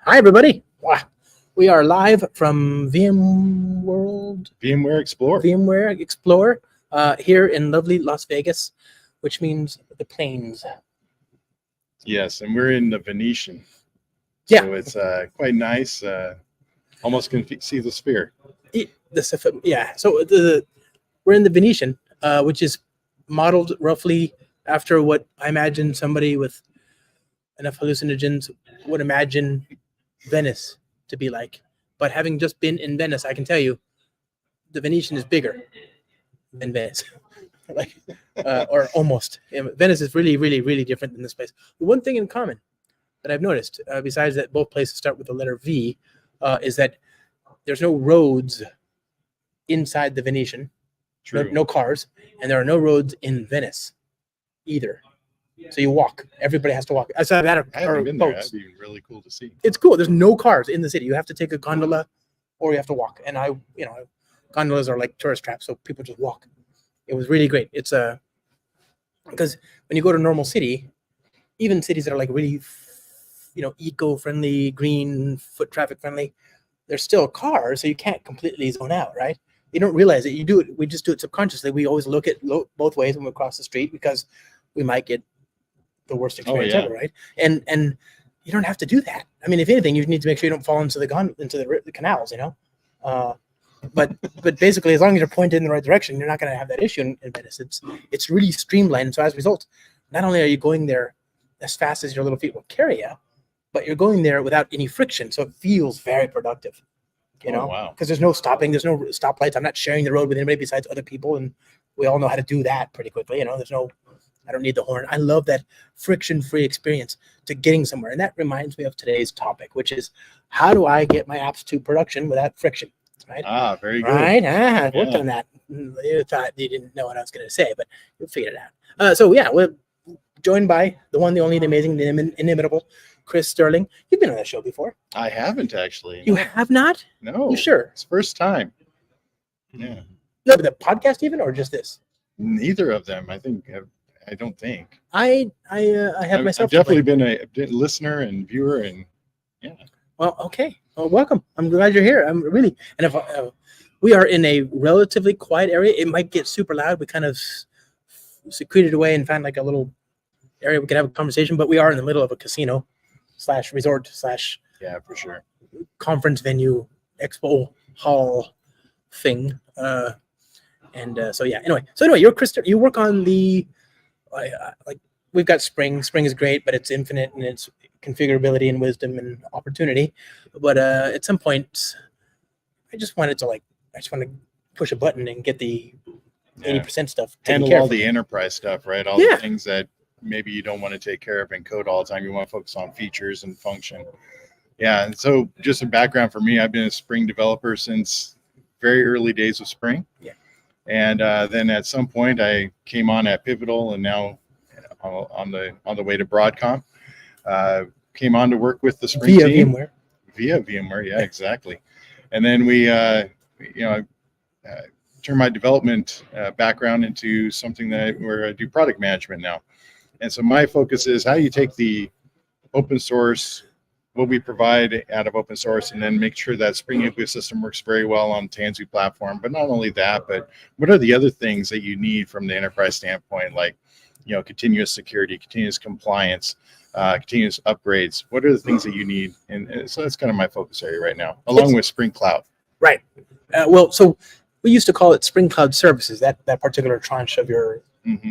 Hi, everybody. Wow. We are live from VMworld, VMware Explorer, here in lovely Las Vegas, which means the plains. Yes, and we're in the Venetian. Yeah. So it's quite nice. Almost can see the sphere. So we're in the Venetian, which is modeled roughly after what I imagine somebody with enough hallucinogens would imagine Venice to be like. But having just been in Venice, I can tell you the Venetian is bigger than Venice. Or almost. Venice is really, really, really different than this place. The one thing in common that I've noticed, besides that both places start with the letter V, is that there's no roads inside the Venetian. True. No cars, and there are no roads in Venice either. So you walk. Everybody has to walk. I haven't been there. That'd be really cool to see. It's cool. There's no cars in the city. You have to take a gondola, or you have to walk. And gondolas are like tourist traps, so people just walk. It was really great. It's because when you go to a normal city, even cities that are like really, eco-friendly, green, foot traffic friendly, there's still cars, so you can't completely zone out, right? You don't realize it. You do it. We just do it subconsciously. We always look at both ways when we cross the street because we might get the worst experience ever, right? And you don't have to do that. I mean, if anything, you need to make sure you don't fall into the canals, But basically, as long as you're pointed in the right direction, you're not going to have that issue in Venice. It's really streamlined. So as a result, not only are you going there as fast as your little feet will carry you, but you're going there without any friction. So it feels very productive. Because there's no stopping, there's no stoplights. I'm not sharing the road with anybody besides other people, and we all know how to do that pretty quickly. I don't need the horn. I love that friction-free experience to getting somewhere. And that reminds me of today's topic, which is how do I get my apps to production without friction? Right? Very good. Right? I worked on that. You thought you didn't know what I was going to say, but you figured it out. We're joined by the one, the only, the amazing, the inimitable Chris Sterling. You've been on that show before. I haven't actually. You have not? No. You sure? It's first time. Yeah. No, but the podcast even, or just this? Neither of them. I don't think. I have myself. I've definitely been a listener and viewer, and yeah. Well, okay. Well, welcome. I'm glad you're here. I'm really, and if we are in a relatively quiet area, it might get super loud. We kind of secreted away and found like a little area we could have a conversation, but we are in the middle of a casino / resort / yeah, for sure, conference venue, expo hall thing. Anyway, you're Chris. You work on the we've got Spring. Spring is great, but it's infinite in its configurability and wisdom and opportunity. But at some point, I just want to push a button and get the 80% stuff. Handle all the enterprise stuff, right? All the things that maybe you don't want to take care of and code all the time. You want to focus on features and function. Yeah, and so just a background for me, I've been a Spring developer since very early days of Spring. Yeah. And then at some point I came on at Pivotal, and now on the way to Broadcom. Came on to work with the Spring team. Via VMware, yeah, exactly. And then we, turned my development background into something where I do product management now. And so my focus is how you take the open source, what we provide out of open source, and then make sure that Spring ecosystem works very well on Tanzu platform. But not only that, but what are the other things that you need from the enterprise standpoint, like continuous security, continuous compliance, continuous upgrades? What are the things that you need? And so that's kind of my focus area right now, along with Spring Cloud. Right. So we used to call it Spring Cloud Services, that particular tranche of your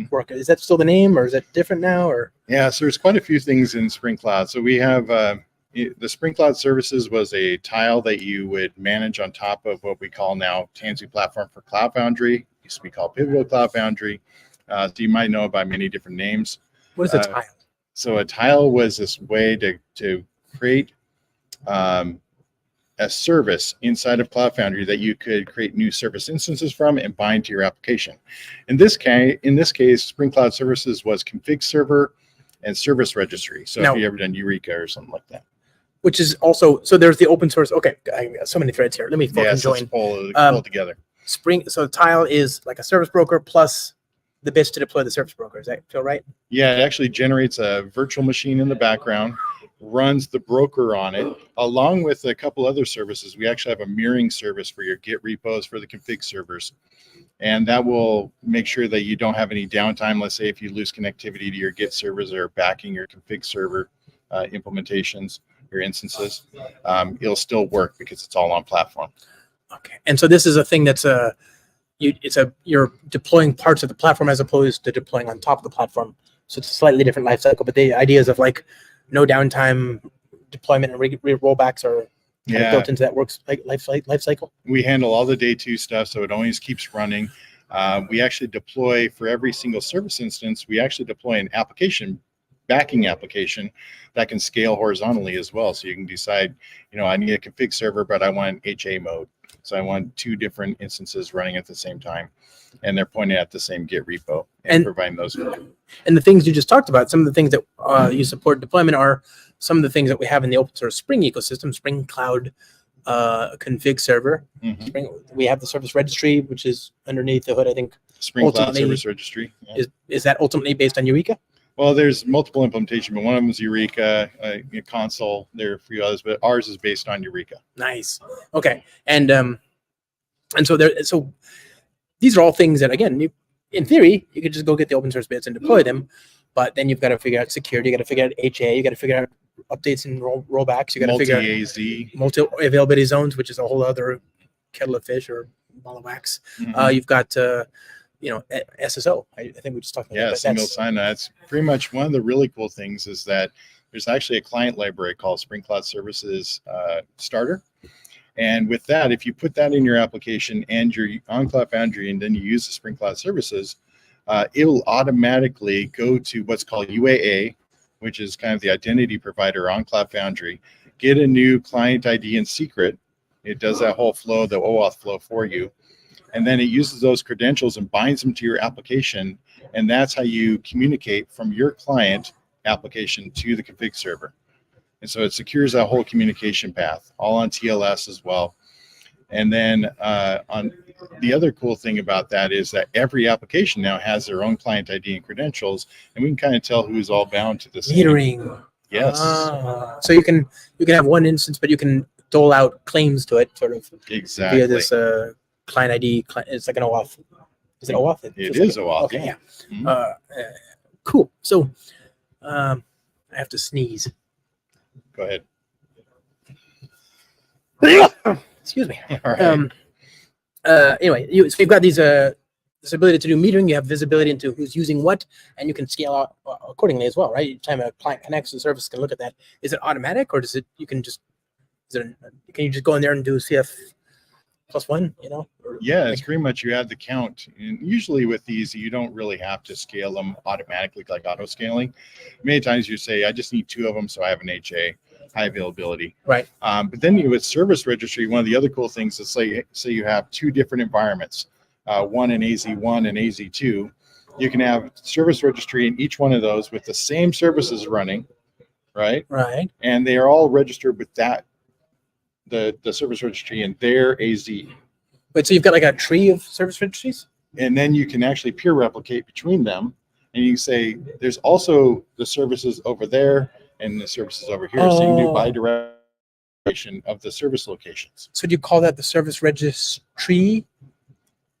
work. Is that still the name, or is that different now? Or yeah, so there's quite a few things in Spring Cloud. So we have the Spring Cloud Services was a tile that you would manage on top of what we call now Tanzu Platform for Cloud Foundry. It used to be called Pivotal Cloud Foundry. So you might know it by many different names. What is a tile? So a tile was this way to create a service inside of Cloud Foundry that you could create new service instances from and bind to your application. In this case, Spring Cloud Services was config server and service registry. So if you ever done Eureka or something like that. Which is also, so there's the open source. Okay, I got so many threads here. Let me fucking join. Let's pull together. Spring. So tile is like a service broker plus the bits to deploy the service broker. Does that feel right? Yeah, it actually generates a virtual machine in the background, runs the broker on it, along with a couple other services. We actually have a mirroring service for your Git repos for the config servers. And that will make sure that you don't have any downtime. Let's say if you lose connectivity to your Git servers or backing your config server implementations, your instances, it'll still work because it's all on platform. Okay. And so this is a thing that's you're deploying parts of the platform as opposed to deploying on top of the platform. So it's a slightly different life cycle, but the ideas of like no downtime deployment and rollbacks are kind of built into that works like life cycle. We handle all the day two stuff, so it always keeps running. We actually deploy for every single service instance. We actually deploy an application, backing application that can scale horizontally as well. So you can decide, I need a config server, but I want HA mode. So I want 2 different instances running at the same time, and they're pointing at the same Git repo and providing those. And the things you just talked about, some of the things that you support deployment are some of the things that we have in the open source Spring ecosystem, Spring Cloud config server. Mm-hmm. We have the service registry, which is underneath the hood, I think. Spring Cloud Service Registry. Yeah. Is that ultimately based on Eureka? Well, there's multiple implementation, but one of them is Eureka, console. There are a few others, but ours is based on Eureka. Nice. Okay. And so these are all things that, again, in theory, you could just go get the open source bits and deploy them, but then you've got to figure out security, you got to figure out HA, you got to figure out updates and rollbacks, you got to figure out multi-availability zones, which is a whole other kettle of fish or ball of wax. Mm-hmm. You've got SSO. I think we just talked about that. Yeah, single sign-on. That's pretty much one of the really cool things is that there's actually a client library called Spring Cloud Services Starter. And with that, if you put that in your application and your on Cloud Foundry, and then you use the Spring Cloud Services, it will automatically go to what's called UAA, which is kind of the identity provider on Cloud Foundry, get a new client ID and secret. It does that whole flow, the OAuth flow for you. And then it uses those credentials and binds them to your application. And that's how you communicate from your client application to the config server. And so it secures that whole communication path, all on TLS as well. And then on the other cool thing about that is that every application now has their own client ID and credentials, and we can kind of tell who's all bound to this. Metering. Yes. So you can have one instance, but you can dole out claims to it, sort of exactly via this client ID. It's like an OAuth. Is it OAuth? It is OAuth. Okay, yeah. Mm-hmm. Cool. So I have to sneeze. Go ahead. Excuse me. All right. Anyway, so you've got these this ability to do metering. You have visibility into who's using what, and you can scale out accordingly as well, right? Each time a client connects, the service can look at that. Is it automatic, or does it? Can you just go in there and do CF +1? Yeah, it's pretty much you add the count. And usually with these, you don't really have to scale them automatically like auto scaling. Many times you say, I just need 2 of them, so I have an HA, high availability. Right. But then with service registry, one of the other cool things is say you have 2 different environments, one in AZ1 and AZ2. You can have service registry in each one of those with the same services running, right? Right. And they are all registered with that, the service registry in their AZ. Wait, so you've got like a tree of service registries? And then you can actually peer replicate between them. And you can say, there's also the services over there and the services over here. So you can do bidirectional of the service locations. So do you call that the service registry?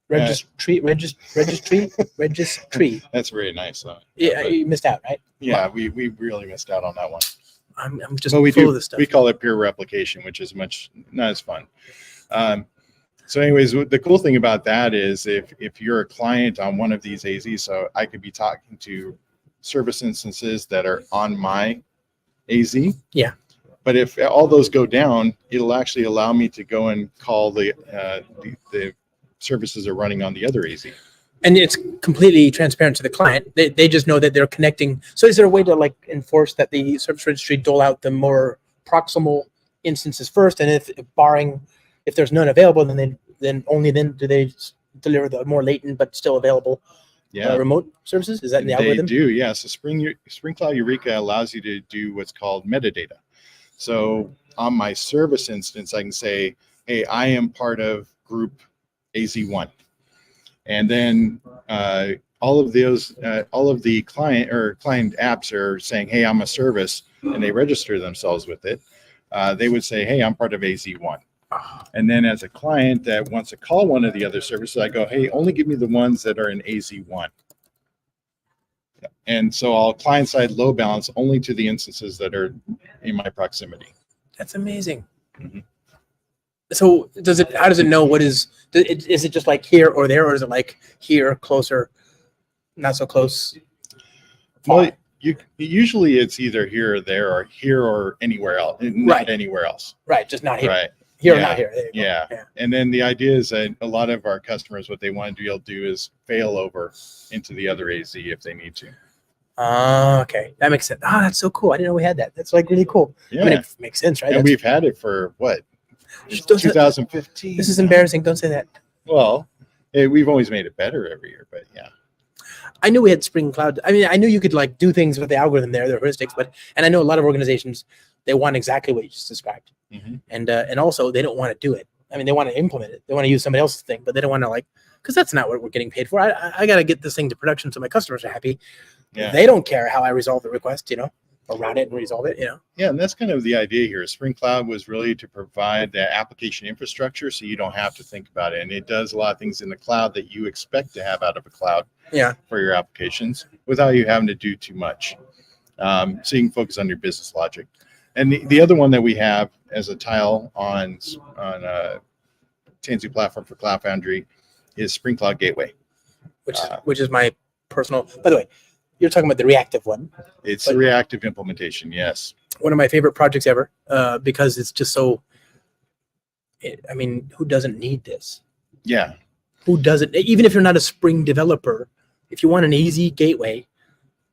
Registry? That's very nice. Yeah, you missed out, right? Yeah, we really missed out on that one. I'm just full of this stuff. We call it peer replication, which is not as fun. So anyways, the cool thing about that is if you're a client on one of these AZs, so I could be talking to service instances that are on my AZ. Yeah. But if all those go down, it'll actually allow me to go and call the services are running on the other AZ. And it's completely transparent to the client. They just know that they're connecting. So is there a way to enforce that the service registry dole out the more proximal instances first, and if there's none available, then only then do they deliver the more latent but still available remote services? Is that in the algorithm? They do, yeah. So Spring Cloud Eureka allows you to do what's called metadata. So on my service instance, I can say, hey, I am part of group AZ1. And then all of the client apps are saying, hey, I'm a service. and they register themselves with it, they would say, hey, I'm part of AZ1. And then as a client that wants to call one of the other services, I go, hey, only give me the ones that are in AZ1. And so I'll client side load balance only to the instances that are in my proximity. That's amazing. Mm-hmm. So how does it know what is it just like here or there, or is it like here, closer, not so close? Well, usually it's either here or there, or here or anywhere else, not anywhere else. Right, just not here. Right. Here or not here. Yeah. And then the idea is that a lot of our customers, what they want to be able to do is fail over into the other AZ if they need to. Okay, that makes sense. That's so cool. I didn't know we had that. That's like really cool. Yeah. I mean, it makes sense, right? And we've had it for what? It's 2015. This is embarrassing. Don't say that. Well, we've always made it better every year, but yeah. I knew we had Spring Cloud. I mean, I knew you could like do things with the algorithm there, the heuristics, and I know a lot of organizations, they want exactly what you just described. Mm-hmm. And also they don't want to do it. I mean, they want to implement it. They want to use somebody else's thing, but they don't want to because that's not what we're getting paid for. I got to get this thing to production so my customers are happy. Yeah. They don't care how I resolve the request, or route it and resolve it, Yeah, and that's kind of the idea here. Spring Cloud was really to provide the application infrastructure so you don't have to think about it. And it does a lot of things in the cloud that you expect to have out of a cloud for your applications without you having to do too much. So you can focus on your business logic. And the other one that we have as a tile on Tanzu platform for Cloud Foundry is Spring Cloud Gateway. Which is my personal, by the way, you're talking about the reactive one. It's the reactive implementation, yes. One of my favorite projects ever, because it's just so, I mean, who doesn't need this? Yeah. Who doesn't? Even if you're not a Spring developer, if you want an easy gateway,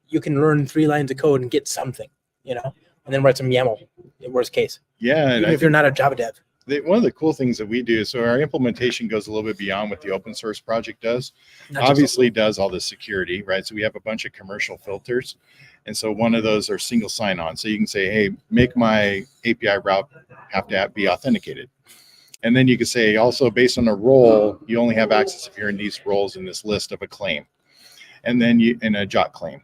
you can learn 3 lines of code and get something, and then write some YAML in worst case. Yeah. Even if you're not a Java dev. One of the cool things that we do, so our implementation goes a little bit beyond what the open source project does. Obviously does all the security, right? So we have a bunch of commercial filters. And so one of those are single sign-on. So you can say, hey, make my API route have to be authenticated. And then you can say also based on a role, you only have access if you're in these roles in this list of a claim. And then in a JOT claim.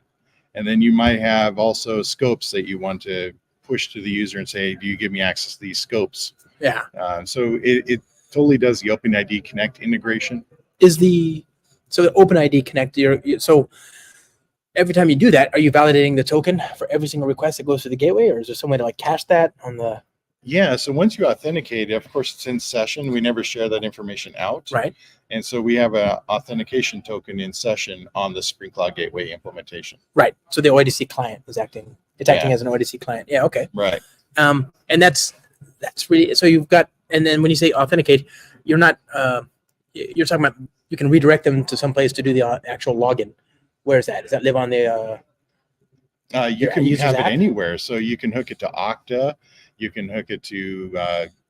And then you might have also scopes that you want to push to the user and say, do you give me access to these scopes? Yeah. So it totally does the OpenID Connect integration. So the OpenID Connect, so every time you do that, are you validating the token for every single request that goes to the gateway, or is there some way to cache that on the? Yeah. So once you authenticate, of course, it's in session. We never share that information out. Right. And so we have an authentication token in session on the Spring Cloud Gateway implementation. Right. So the OIDC client is acting as an OIDC client. Yeah. Okay. Right. And that's really, so you've got, and then when you say authenticate, you're not, you're talking about, you can redirect them to some place to do the actual login. Where is that? Does that live on the, you can have it anywhere. So you can hook it to Okta. You can hook it to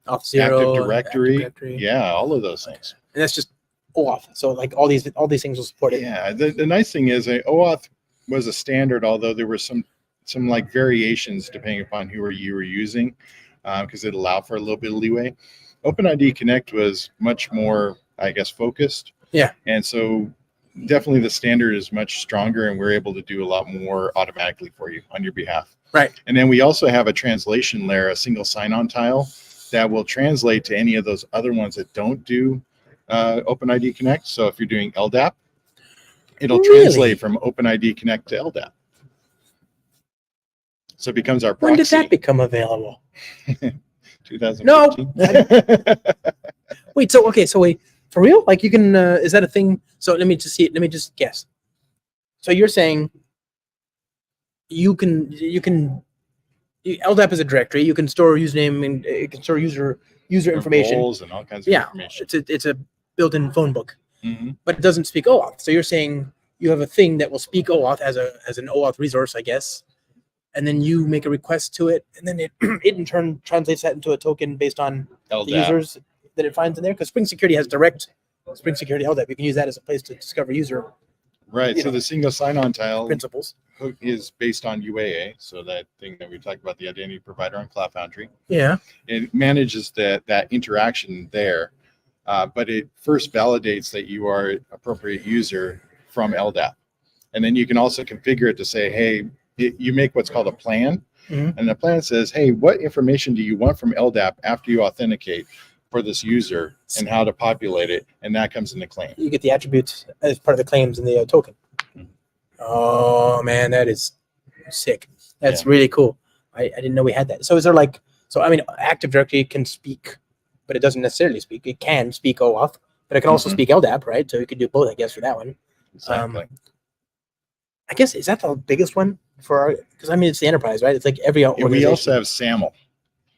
Auth0, Active Directory. Yeah. All of those things. And that's just OAuth. So like all these things will support it. Yeah. The nice thing is OAuth was a standard, although there were some like variations depending upon who you were using. Because it allowed for a little bit of leeway. OpenID Connect was much more, I guess, focused. Yeah. And so definitely the standard is much stronger, and we're able to do a lot more automatically for you on your behalf. Right. And then we also have a translation layer, a single sign-on tile that will translate to any of those other ones that don't do OpenID Connect. So if you're doing LDAP, it'll translate from OpenID Connect to LDAP. So it becomes our proxy. When did that become available? 2015. No. Wait, for real? Like you can, is that a thing? So let me just guess. So you're saying you can LDAP is a directory. You can store username and it can store user information. Roles and all kinds of information. It's a built-in phone book, but it doesn't speak OAuth. So you're saying you have a thing that will speak OAuth as an OAuth resource, I guess. And then you make a request to it, and then it in turn translates that into a token based on LDAP. The users that it finds in there. Because Spring Security has direct Spring Security LDAP. You can use that as a place to discover user. Right. So the single sign-on tile principles is based on UAA. So that thing that we talked about, the identity provider on Cloud Foundry. Yeah. It manages that interaction there, but it first validates that you are an appropriate user from LDAP, and then you can also configure it to say, hey. You make what's called a plan. Mhm. And the plan says, hey, what information do you want from LDAP after you authenticate for this user and how to populate it? And that comes in the claim. You get the attributes as part of the claims in the token. Mhm. Oh man, that is sick. That's Yeah. really cool. I didn't know we had that. So is there like, so I mean, Active Directory can speak, but it doesn't necessarily speak. It can speak OAuth, but it can also Mhm. speak LDAP, right? So you could do both, I guess, for that one. Exactly. I guess, is that the biggest one for our, because I mean, it's the enterprise, right? It's like every And organization. we also have SAML.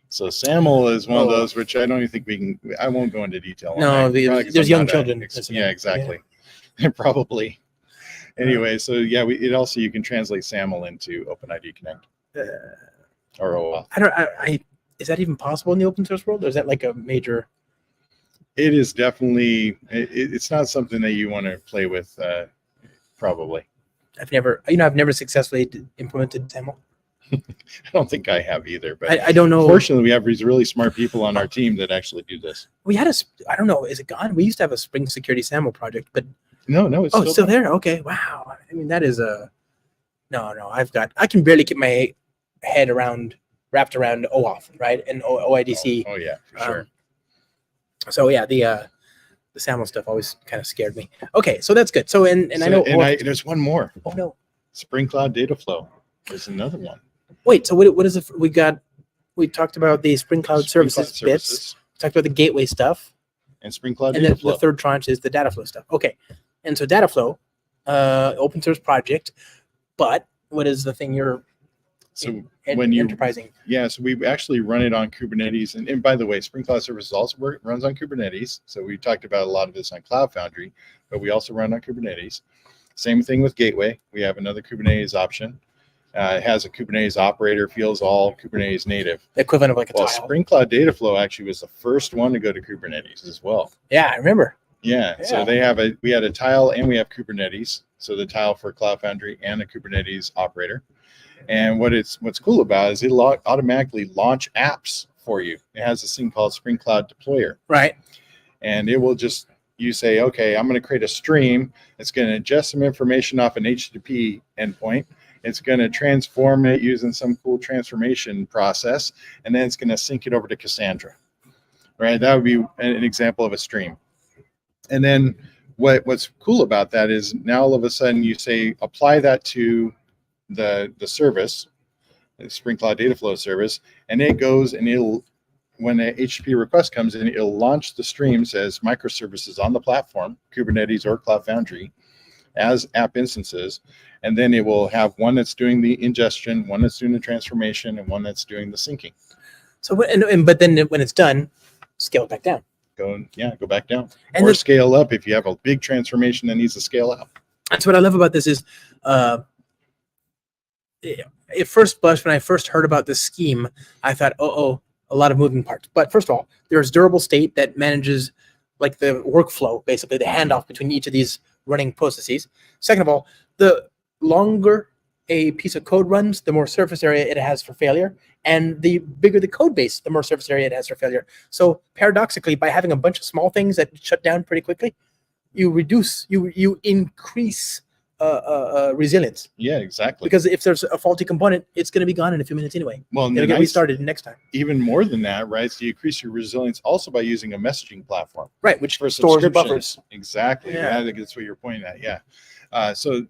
So SAML is one of Oh. those which I don't even think we can. I won't go into detail. No, on that, probably 'cause there's I'm young not a children ex- listening. yeah, exactly. Probably. Anyway, so yeah, it also you can translate SAML into OpenID Connect or OAuth. I is that even possible in the open source world, or is that like a major? It is definitely. It's not something that you want to play with. Probably. I've never successfully implemented SAML. I don't think I have either, but I don't know. Fortunately, we have these really smart people on our team that actually do this. We had I don't know, is it gone? We used to have a Spring Security SAML project, but No, it's it's still there. Okay, wow. I mean, that is no. I can barely get my head wrapped around OAuth, right, and OIDC. Oh yeah, for sure. So yeah, the SAML stuff always kind of scared me. Okay, so that's good. So and I know. There's one more. Oh no! Spring Cloud Data Flow is another one. Wait, so what is it? We talked about the Spring Cloud Services bits. We talked about the gateway stuff. And Spring Cloud and Data then Flow. the third tranche is the data flow stuff. Okay, and so data flow, open source project, but what is the thing you're when you enterprising? Yeah, so we actually run it on Kubernetes, and by the way, Spring Cloud Services also runs on Kubernetes. So we talked about a lot of this on Cloud Foundry, but we also run on Kubernetes. Same thing with Gateway. We have another Kubernetes option. It has a Kubernetes operator, feels all Kubernetes native. The equivalent of like a tile. Spring Cloud Data Flow actually was the first one to go to Kubernetes as well. Yeah, I remember. Yeah. So we had a tile and we have Kubernetes. So the tile for Cloud Foundry and a Kubernetes operator. And what's cool about it is it'll automatically launch apps for you. It has this thing called Spring Cloud Deployer. Right. And it will you say, okay, I'm going to create a stream. It's going to ingest some information off an HTTP endpoint. It's going to transform it using some cool transformation process, and then it's going to sync it over to Cassandra. Right? That would be an example of a stream. And then what's cool about that is now all of a sudden you say apply that to the service, the Spring Cloud Data Flow service, and it goes and when the HTTP request comes in, it'll launch the streams as microservices on the platform, Kubernetes or Cloud Foundry, as app instances, and then it will have one that's doing the ingestion, one that's doing the transformation, and one that's doing the syncing. So but then when it's done, scale it back down. Go back down, and scale up if you have a big transformation that needs to scale up. That's what I love about this is, at first blush, when I first heard about this scheme, I thought, a lot of moving parts. But first of all, there's durable state that manages like the workflow, basically the handoff between each of these running processes. Second of all, the longer a piece of code runs, the more surface area it has for failure. And the bigger the code base, the more surface area it has for failure. So paradoxically, by having a bunch of small things that shut down pretty quickly, you increase resilience. Yeah, exactly. Because if there's a faulty component, it's going to be gone in a few minutes anyway. Well, it'll get restarted next time. Even more than that, right? So you increase your resilience also by using a messaging platform, right? Which stores your buffers. Exactly. Yeah, I think that's what you're pointing at. Yeah. So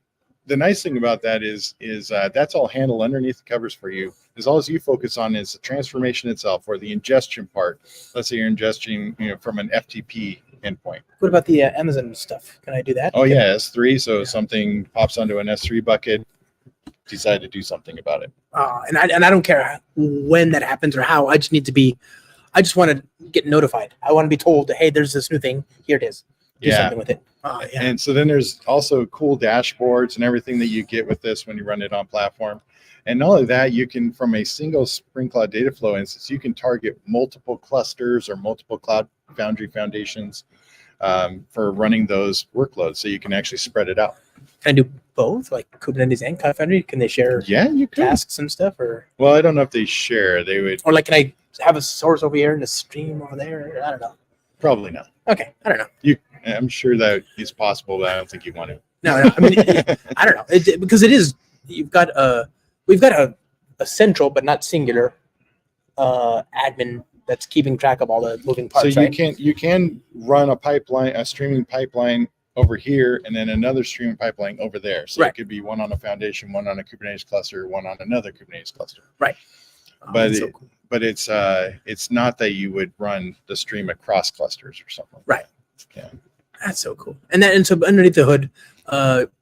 the nice thing about that is that's all handled underneath the covers for you. As all as you focus on is the transformation itself or the ingestion part. Let's say you're ingesting, from an FTP endpoint. What about the Amazon stuff? Can I do that? Oh yeah, S3. So something pops onto an S3 bucket. Decide to do something about it. And I don't care when that happens or how. I just want to get notified. I want to be told, hey, there's this new thing. Here it is. Do something with it. And so then there's also cool dashboards and everything that you get with this when you run it on platform. And not only that, you can, from a single Spring Cloud Data Flow instance, you can target multiple clusters or multiple Cloud Foundry foundations for running those workloads. So you can actually spread it out. Can I do both, like Kubernetes and Cloud Foundry? Can they share you can. tasks and stuff? Or well, I don't know if they share. They would. Or like, can I have a source over here and a stream over there? I don't know. Probably not. Okay, I don't know. I'm sure that is possible, but I don't think you want to. No. I mean, I don't know. Because it is. We've got a a central but not singular admin that's keeping track of all the moving parts. So right? you can run a streaming pipeline over here, and then another streaming pipeline over there. So Right. it could be one on a foundation, one on a Kubernetes cluster, one on another Kubernetes cluster. Right. But That's so cool. But it's not that you would run the stream across clusters or something. Right. Yeah. That's so cool. And so underneath the hood,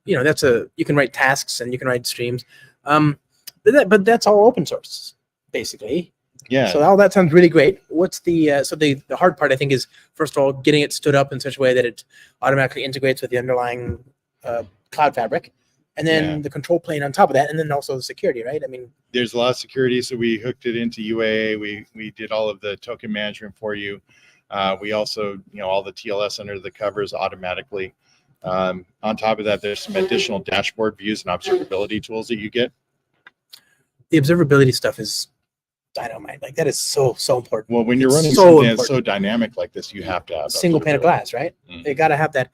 you can write tasks and you can write streams. But that's all open source, basically. Yeah. So all that sounds really great. What's the hard part, I think, is first of all getting it stood up in such a way that it automatically integrates with the underlying cloud fabric, and then the control plane on top of that, and then also the security, right? I mean, there's a lot of security, so we hooked it into UAA. We did all of the token management for you. We also, all the TLS under the covers automatically. On top of that, there's some additional dashboard views and observability tools that you get. The observability stuff is dynamite. Like that is so important. Well, when you're running so something important. that's so dynamic like this, you have to have single pane of observability. glass, right? Mhm. You got to have that.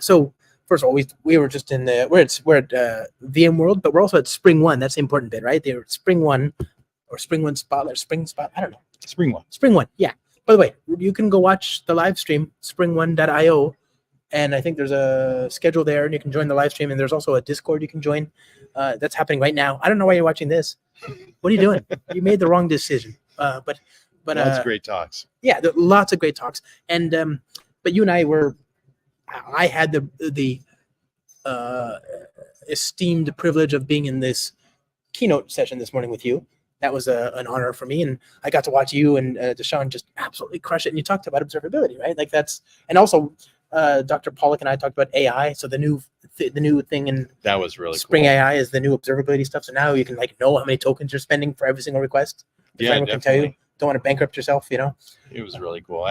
So first of all, we were just in we're at VMworld, but we're also at Spring One. That's the important bit, right? They're Spring One or Spring One Spotlight, Spring Spot. I don't know. Spring One. Spring One. Yeah. By the way, you can go watch the live stream, spring1.io. And I think there's a schedule there, and you can join the live stream. And there's also a Discord you can join. That's happening right now. I don't know why you're watching this. What are you doing? You made the wrong decision. But Lots of great talks. Yeah, there are lots of great talks. And but you and I had the esteemed privilege of being in this keynote session this morning with you. That was an honor for me, and I got to watch you and Deshaun just absolutely crush it. And you talked about observability, right? Like and also Dr. Pollock and I talked about AI. So the new thing in That was really Spring cool. AI is the new observability stuff. So now you can know how many tokens you're spending for every single request. The Yeah, framework can tell you. definitely. Don't want to bankrupt yourself, It was really cool.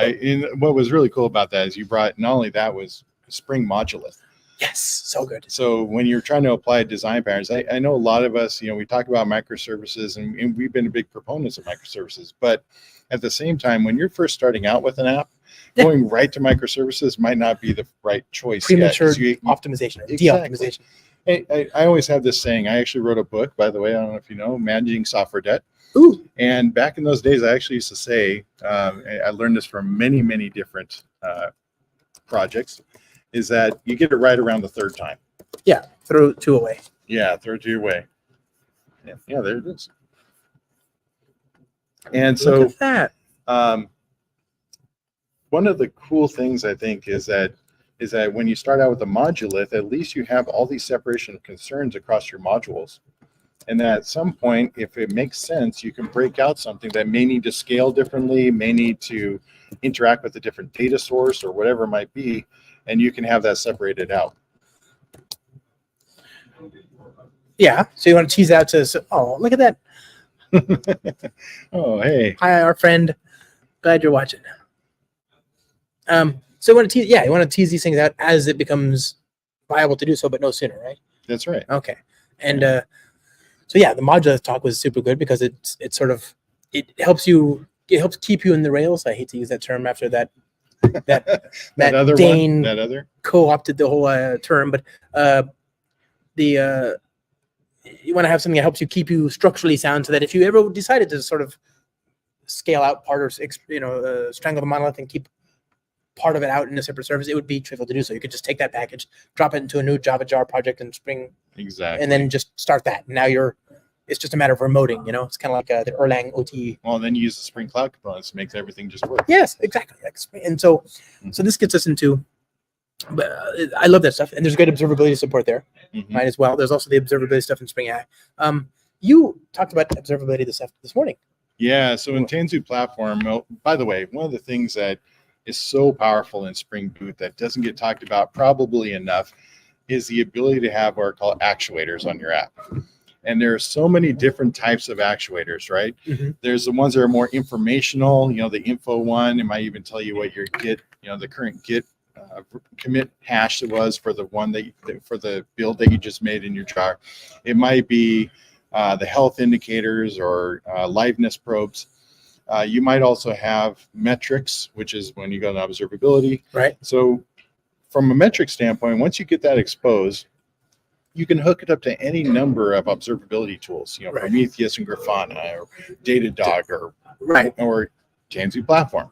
What was really cool about that is you brought, not only that, was Spring Modulith. Yes, so good. So when you're trying to apply design patterns, I know a lot of us, we talk about microservices, and we've been big proponents of microservices. But at the same time, when you're first starting out with an app, going right to microservices might not be the right choice. Premature Exactly. optimization, de-optimization. I always have this saying. I actually wrote a book, by the way. I don't know if you know, Managing Software Debt. Ooh. And back in those days, I actually used to say, I learned this from many, many different projects, is that you get it right around the third time. Yeah, throw two away. Yeah, throw it to your way. Yeah, there it is. And so Look at that. one of the cool things I think is that when you start out with a modulith, at least you have all these separation of concerns across your modules. And then at some point, if it makes sense, you can break out something that may need to scale differently, may need to interact with a different data source or whatever it might be, and you can have that separated out. Yeah, so you want to tease out to, oh, look at that. Oh, hey. Hi, our friend. Glad you're watching. So you want to tease these things out as it becomes viable to do so, but no sooner, right? That's right. Okay. And so yeah, the modular talk was super good because it helps keep you in the rails. I hate to use that term after that other Dane one, that other co-opted the whole term, but you want to have something that helps you keep you structurally sound, so that if you ever decided to sort of scale out part or strangle the monolith and keep part of it out in a separate service, it would be trivial to do so. You could just take that package, drop it into a new Java jar project in Spring, exactly, and then just start that. Now it's just a matter of remoting. It's kind of like the Erlang OT. Well, then you use the Spring Cloud components to make everything just work. Yes, exactly. And so this gets us into. But I love that stuff, and there's great observability support there, right, as well. There's also the observability stuff in Spring AI. You talked about observability this morning. Yeah, so in Tanzu platform, by the way, one of the things that is so powerful in Spring Boot that doesn't get talked about probably enough is the ability to have what are called actuators on your app. And there are so many different types of actuators, right? Mm-hmm. There's the ones that are more informational, the info one. It might even tell you what your Git, the current Git commit hash was for the one for the build that you just made in your jar. It might be the health indicators or liveness probes. You might also have metrics, which is when you go to observability. Right. So from a metric standpoint, once you get that exposed, you can hook it up to any number of observability tools, Right. Prometheus and Grafana or Datadog or Tanzu platform.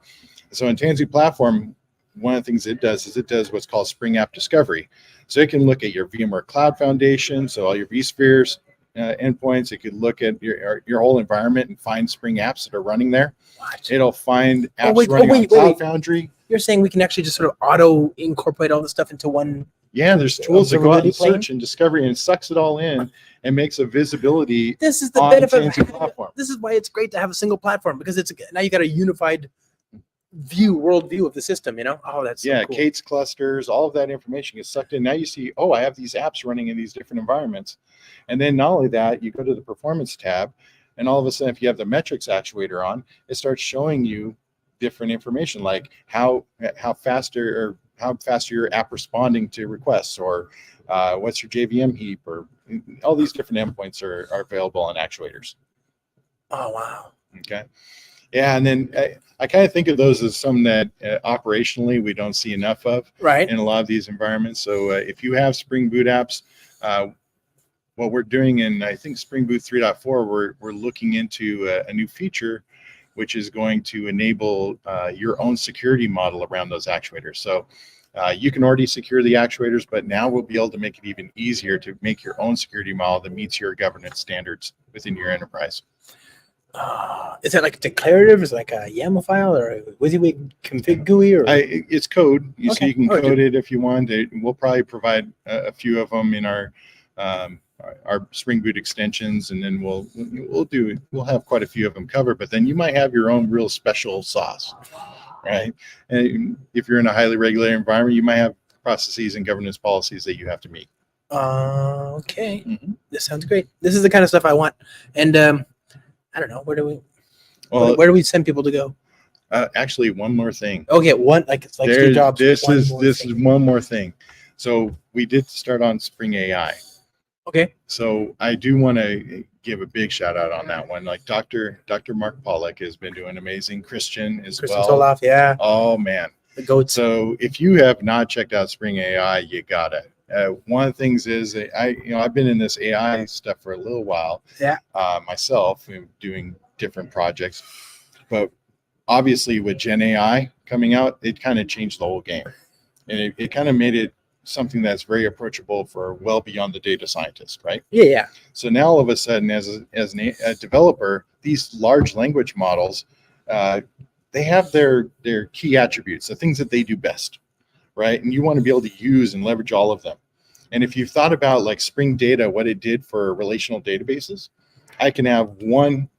So in Tanzu platform, one of the things it does is it does what's called Spring App Discovery. So it can look at your VMware Cloud Foundation, so all your vSpheres endpoints. It could look at your whole environment and find Spring apps that are running there. What? It'll find apps running on Cloud Foundry. You're saying we can actually just sort of auto incorporate all this stuff into one? Yeah, there's tools that go out and plane? search and discovery and sucks it all in and makes a visibility. This is the on benefit of Tanzu having, platform. this is why it's great to have a single platform, because it's now you got a unified world view of the system, Oh, that's so cool. Kate's clusters, all of that information gets sucked in. Now you see, oh, I have these apps running in these different environments. And then not only that, you go to the performance tab, and all of a sudden, if you have the metrics actuator on, it starts showing you different information, like how fast your app responding to requests, or what's your JVM heap, or all these different endpoints are available on actuators. Oh, wow. Okay. Yeah, and then I kind of think of those as some that operationally we don't see enough of in a lot of these environments. So if you have Spring Boot apps, what we're doing in, I think, Spring Boot 3.4, we're looking into a new feature, which is going to enable your own security model around those actuators. So you can already secure the actuators, but now we'll be able to make it even easier to make your own security model that meets your governance standards within your enterprise. Is it like declarative? Is it like a YAML file or a WYSIWYG config GUI? Or it's code. So you can Okay. code it if you want. We'll probably provide a few of them in our Spring Boot extensions, and then we'll have quite a few of them covered. But then you might have your own real special sauce, right? And if you're in a highly regulated environment, you might have processes and governance policies that you have to meet. Okay. Mm-hmm. This sounds great. This is the kind of stuff I want. And I don't know, where do we send people to go? Actually, one more thing. Okay, it's like Steve Jobs. This is one more thing. So we did start on Spring AI. Okay. So I do want to give a big shout out on that one. Like Dr. Mark Pollack has been doing amazing. Christian well. Solaf, yeah. Oh man, the goats. So if you have not checked out Spring AI, you got it. One of the things is I've been in this AI stuff for a little while. Yeah. Myself, doing different projects, but obviously with Gen AI coming out, it kind of changed the whole game, and it kind of made it something that's very approachable for well beyond the data scientist, right? Yeah. So now all of a sudden, as a developer, these large language models, they have their key attributes, the things that they do best, right? And you want to be able to use and leverage all of them. And if you've thought about like Spring Data, what it did for relational databases, I can have one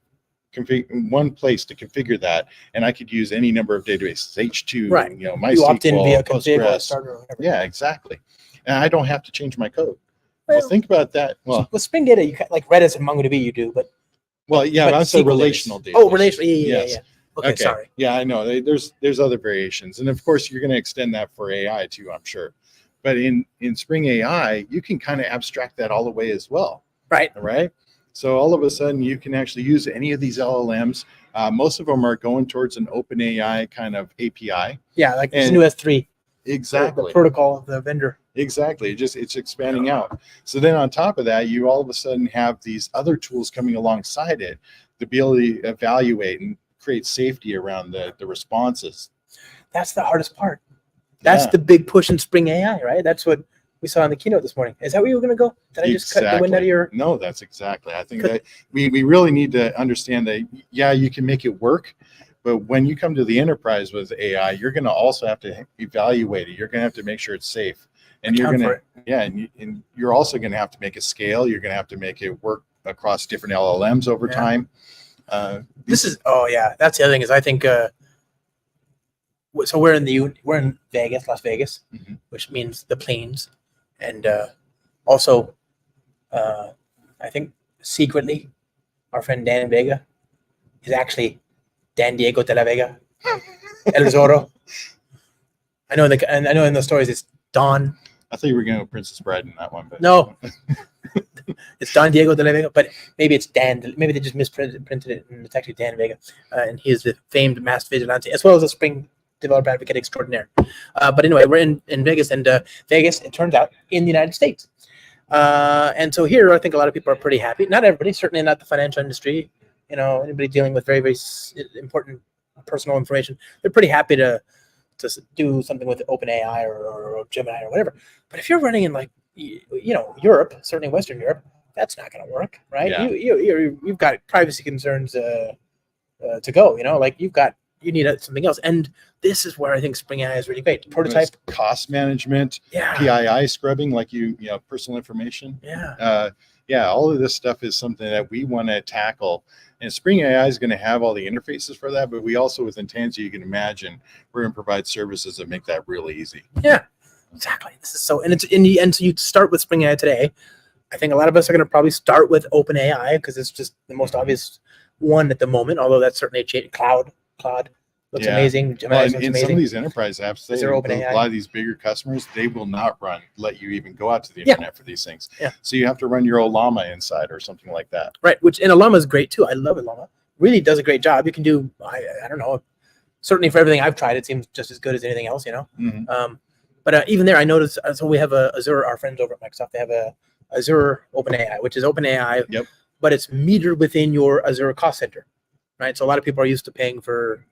place to configure that, and I could use any number of databases, H2, MySQL, you opt in via config or Postgres. starter or whatever. Yeah, exactly. And I don't have to change my code. Well, think about that. Well, with Spring Data, you like Redis and MongoDB, you do, but that's a relational database. Oh, relational. Yeah. Okay, sorry. Yeah, I know. There's other variations, and of course, you're going to extend that for AI too, I'm sure. But in Spring AI, you can kind of abstract that all the way as well. Right. So all of a sudden, you can actually use any of these LLMs. Most of them are going towards an OpenAI kind of API. Yeah, like this new S3. Exactly. The protocol of the vendor. Exactly. It's expanding out. So then on top of that, you all of a sudden have these other tools coming alongside it to be able to evaluate and create safety around the responses. That's the hardest part. That's the big push in Spring AI, right? That's what we saw in the keynote this morning. Is that where you were going to go? Did I just cut the wind out of your... No, that's exactly. I think that we really need to understand that, you can make it work, but when you come to the enterprise with AI, you're going to also have to evaluate it. You're going to have to make sure it's safe. And you're going to, and you're also going to have to make it scale. You're going to have to make it work across different LLMs over time. That's the other thing is I think, so we're in Vegas, Las Vegas, which means the plains. And also, I think secretly, our friend Dan Vega is actually Dan Diego de la Vega, El Zorro. I know in the stories it's Don. I thought you were going to go Princess Bride in that one, but no, it's Don Diego de la Vega. But maybe it's Dan. Maybe they just misprinted it, and it's actually Dan Vega, and he is the famed masked vigilante as well as a Spring developer advocate extraordinaire. But anyway, we're in Vegas, and Vegas, it turns out, in the United States. And so here, I think a lot of people are pretty happy. Not everybody, certainly not the financial industry. Anybody dealing with very, very important personal information, they're pretty happy to do something with OpenAI or Gemini or whatever. But if you're running in Europe, certainly Western Europe, that's not going to work, right? Yeah. You've got privacy concerns to go. You need something else, and this is where I think Spring AI is really great. Prototype, cost management, yeah, PII scrubbing, like personal information. Yeah, all of this stuff is something that we want to tackle. And Spring AI is going to have all the interfaces for that, but we also, within Tanzu, you can imagine, we're going to provide services that make that really easy. Yeah, exactly. This is so, and it's in the end. So you start with Spring AI today. I think a lot of us are going to probably start with OpenAI because it's just the most obvious one at the moment. Although that's certainly a change. Cloud looks amazing. Gemini looks amazing. Some of these enterprise apps, a lot of these bigger customers, they will not let you even go out to the internet for these things. Yeah. So you have to run your old Llama inside or something like that. Right. And Llama is great too. I love Llama. Really does a great job. You can do, I don't know, certainly for everything I've tried, it seems just as good as anything else, Mm-hmm. But even there, I noticed, so we have Azure, our friends over at Microsoft, they have a Azure OpenAI, which is OpenAI, Yep. but it's metered within your Azure cost center, right? So a lot of people are used to paying for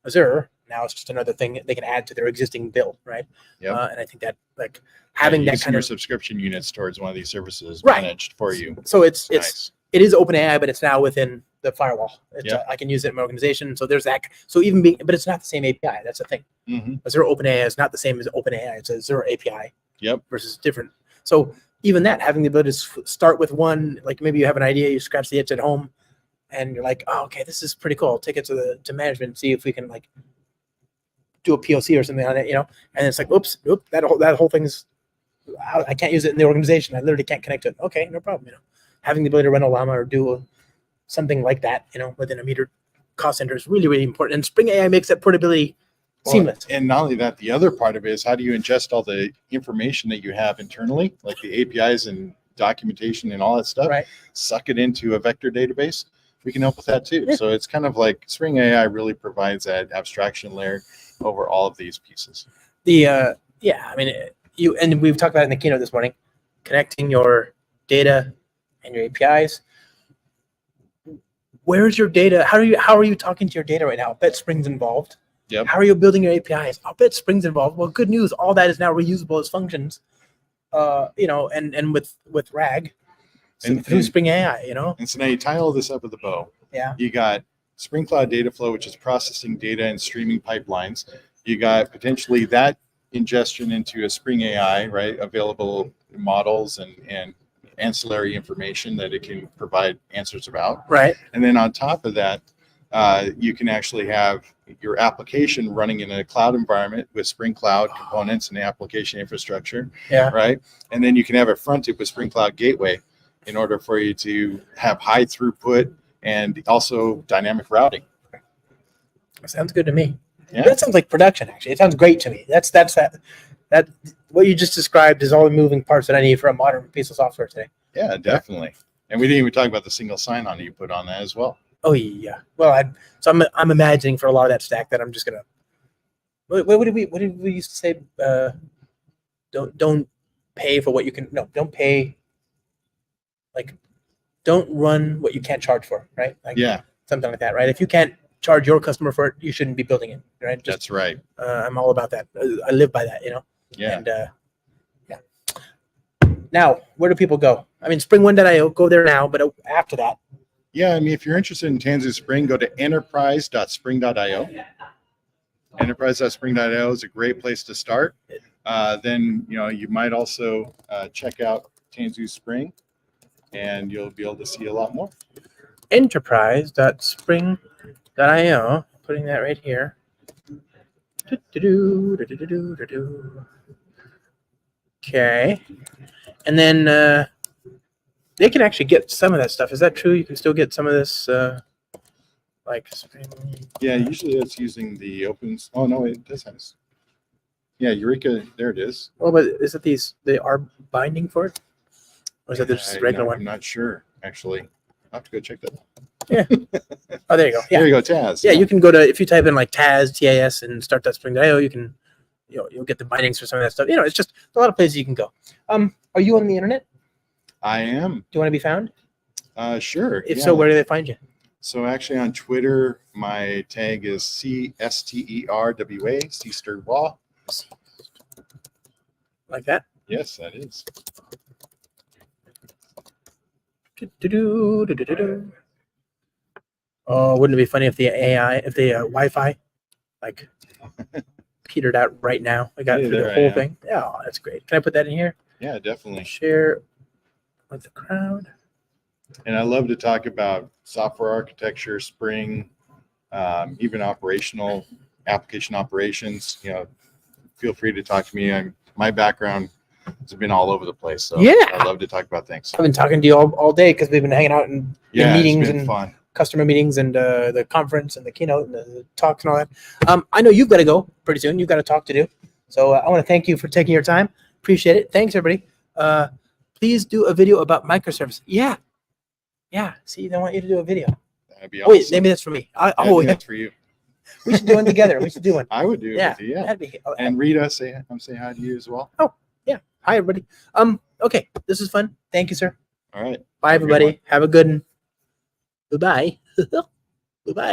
Azure. Now it's just another thing they can add to their existing bill, right? Yep. And I think that having that kind your of subscription units towards one of these services Right. managed for you. So it Nice. is OpenAI, but it's now within the firewall. Yep. I can use it in my organization. So there's that. So but it's not the same API. That's the thing. Mm-hmm. Azure OpenAI is not the same as OpenAI. It's Azure API. Yep. Versus different. So even that, having the ability to start with one, like maybe you have an idea, you scratch the itch at home, and you're like, oh, okay, this is pretty cool. I'll take it to management and see if we can do a POC or something on it, And it's like, oops, that whole thing is, I can't use it in the organization. I literally can't connect to it. Okay, no problem. Having the ability to run a Llama or do something like that, within a metered cost center is really, really important. And Spring AI makes that portability seamless. And not only that, the other part of it is how do you ingest all the information that you have internally, like the APIs and documentation and all that stuff, right? Suck it into a vector database. We can help with that too. Yeah. So it's kind of like Spring AI really provides that abstraction layer over all of these pieces. And we've talked about it in the keynote this morning, connecting your data and your APIs. Where's your data? How are you talking to your data right now? I bet Spring's involved. Yep. How are you building your APIs? I'll bet Spring's involved. Well, good news. All that is now reusable as functions. And with RAG and through Spring AI, And so now you tie all this up with a bow. Yeah. You got Spring Cloud Data Flow, which is processing data and streaming pipelines. You got potentially that ingestion into a Spring AI, right? Available models and ancillary information that it can provide answers about. Right. And then on top of that, you can actually have your application running in a cloud environment with Spring Cloud components and the application infrastructure. Yeah. Right. And then you can have it fronted with Spring Cloud Gateway in order for you to have high throughput and also dynamic routing. Sounds good to me. Yeah. That sounds like production, actually. It sounds great to me. That's that what you just described is all the moving parts that I need for a modern piece of software today. Yeah, definitely. And we didn't even talk about the single sign-on that you put on that as well. Oh yeah. Well, I'm imagining for a lot of that stack that I'm just gonna. What did we used to say? Don't pay for what you can. No, don't pay. Don't run what you can't charge for, right? Something like that, right? If you can't charge your customer for it, you shouldn't be building it, right? That's right. I'm all about that. I live by that, Yeah. And yeah. Now, where do people go? I mean, spring1.io, go there now, but after that. Yeah, I mean, if you're interested in Tanzu Spring, go to enterprise.spring.io. Enterprise.spring.io is a great place to start. Then, you might also check out Tanzu Spring, and you'll be able to see a lot more. Enterprise.spring.io, putting that right here. Okay. And then they can actually get some of that stuff. Is that true? You can still get some of this, Spring. Yeah, usually it's using the open. Oh, no, it does have. Yeah, Eureka, there it is. Oh, but is it they are binding for it? Or is that just regular one? I'm not sure, actually. I'll have to go check that. Yeah. Oh, there you go. Yeah. There you go, Taz. Yeah, you can go to, if you type in Taz, TAS, and start.spring.io, you can, you'll get the bindings for some of that stuff. It's just a lot of places you can go. Are you on the internet? I am. Do you want to be found? Sure. If yeah. so, where do they find you? So actually on Twitter, my tag is CSTERWA, Seasterwa. Like that? Yes, that is. Do-do-do-do-do-do. Oh, wouldn't it be funny if the Wi-Fi like petered out right now? I got Hey, through there the I whole am. thing. Yeah, oh, that's great. Can I put that in here? Yeah, definitely. Share with the crowd. And I love to talk about software architecture, Spring, even operational application operations. Feel free to talk to me. My background has been all over the place, so Yeah. I love to talk about things. I've been talking to you all day because we've been hanging out in meetings it's been and fun. customer meetings and the conference and the keynote and the talks and all that. I know you've got to go pretty soon. You've got a talk to do. So I want to thank you for taking your time. Appreciate it. Thanks, everybody. Please do a video about microservice. Yeah. See, they want you to do a video. That'd be Oh, awesome. wait, maybe that's for me. I Oh, think yeah. that's for you. We should do one together. We should do one. I would do it with you, yeah. That'd be. And Rita, say hi to you as well. Oh, yeah. Hi, everybody. Okay, this is fun. Thank you, sir. All right. Bye, Have a good everybody. one. Have a good one. Goodbye. Goodbye.